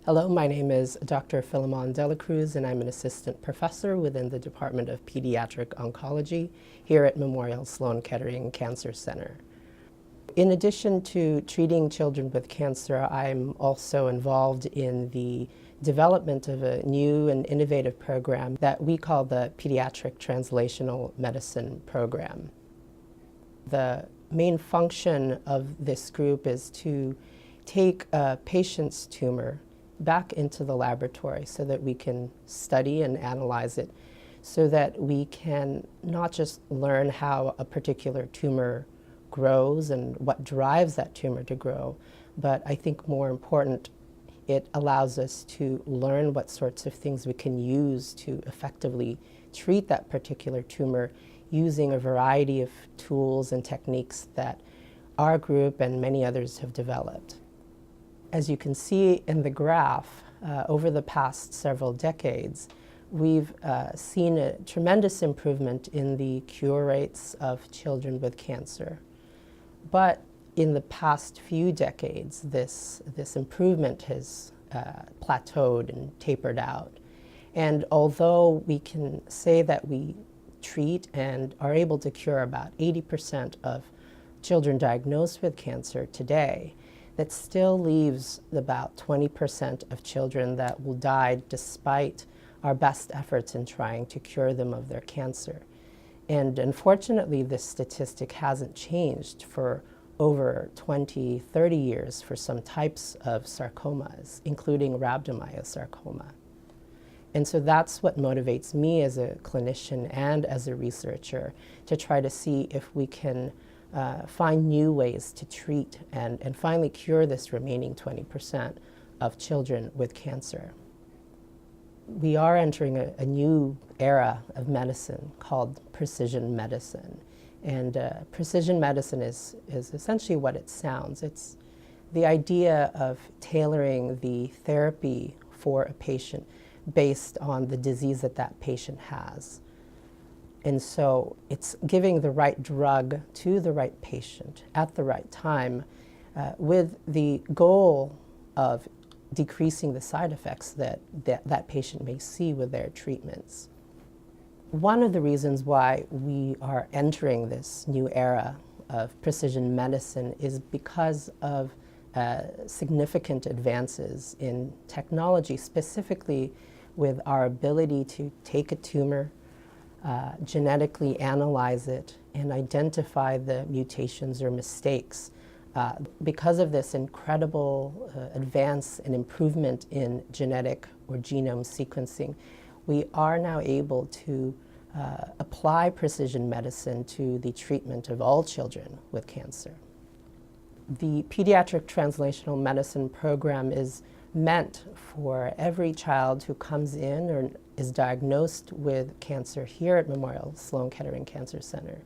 Hello, my name is Dr. Filimon Dela Cruz, and I'm an assistant professor within the Department of Pediatric Oncology here at Memorial Sloan Kettering Cancer Center. In addition to treating children with cancer, I'm also involved in the development of a new and innovative program that we call the Pediatric Translational Medicine Program. The main function of this group is to take a patient's tumor back into the laboratory so that we can study and analyze it, so that we can not just learn how a particular tumor grows and what drives that tumor to grow, but I think more important, it allows us to learn what sorts of things we can use to effectively treat that particular tumor using a variety of tools and techniques that our group and many others have developed. As you can see in the graph, over the past several decades, we've seen a tremendous improvement in the cure rates of children with cancer. But in the past few decades, this improvement has plateaued and tapered out. And although we can say that we treat and are able to cure about 80% of children diagnosed with cancer today, that still leaves about 20% of children that will die despite our best efforts in trying to cure them of their cancer. And unfortunately, this statistic hasn't changed for over 20, 30 years for some types of sarcomas, including rhabdomyosarcoma. And so that's what motivates me as a clinician and as a researcher to try to see if we can find new ways to treat and finally cure this remaining 20% of children with cancer. We are entering a new era of medicine called precision medicine. And precision medicine is essentially what it sounds. It's the idea of tailoring the therapy for a patient based on the disease that that patient has. And so it's giving the right drug to the right patient at the right time with the goal of decreasing the side effects that patient may see with their treatments. One of the reasons why we are entering this new era of precision medicine is because of significant advances in technology, specifically with our ability to take a tumor, genetically analyze it, and identify the mutations or mistakes. Because of this incredible advance and improvement in genetic or genome sequencing, we are now able to apply precision medicine to the treatment of all children with cancer. The Pediatric Translational Medicine Program is meant for every child who comes in or is diagnosed with cancer here at Memorial Sloan Kettering Cancer Center,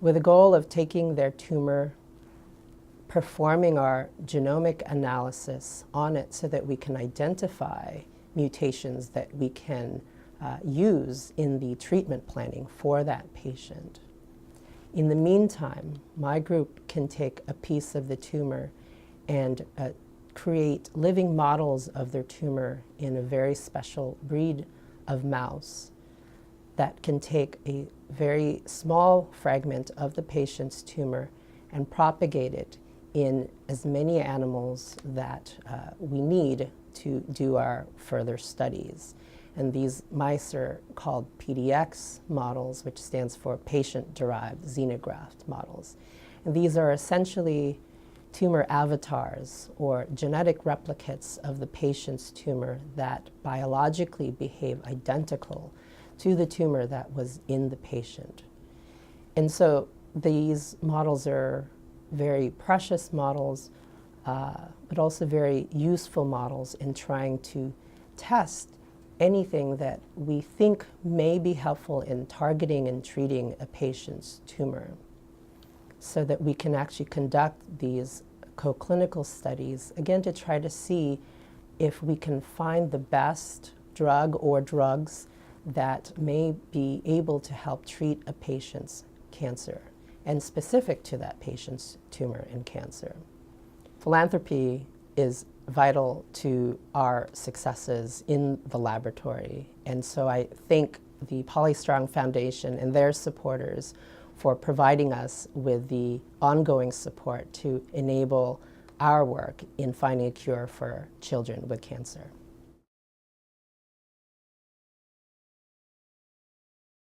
with the goal of taking their tumor, performing our genomic analysis on it so that we can identify mutations that we can use in the treatment planning for that patient. In the meantime, my group can take a piece of the tumor and create living models of their tumor in a very special breed of mouse that can take a very small fragment of the patient's tumor and propagate it in as many animals that we need to do our further studies. And these mice are called PDX models, which stands for patient-derived xenograft models. And these are essentially tumor avatars or genetic replicates of the patient's tumor that biologically behave identical to the tumor that was in the patient. And so these models are very precious models, but also very useful models in trying to test anything that we think may be helpful in targeting and treating a patient's tumor, so that we can actually conduct these co-clinical studies, again, to try to see if we can find the best drug or drugs that may be able to help treat a patient's cancer, and specific to that patient's tumor and cancer. Philanthropy is vital to our successes in the laboratory. And so I thank the PaulieStrong Foundation and their supporters for providing us with the ongoing support to enable our work in finding a cure for children with cancer.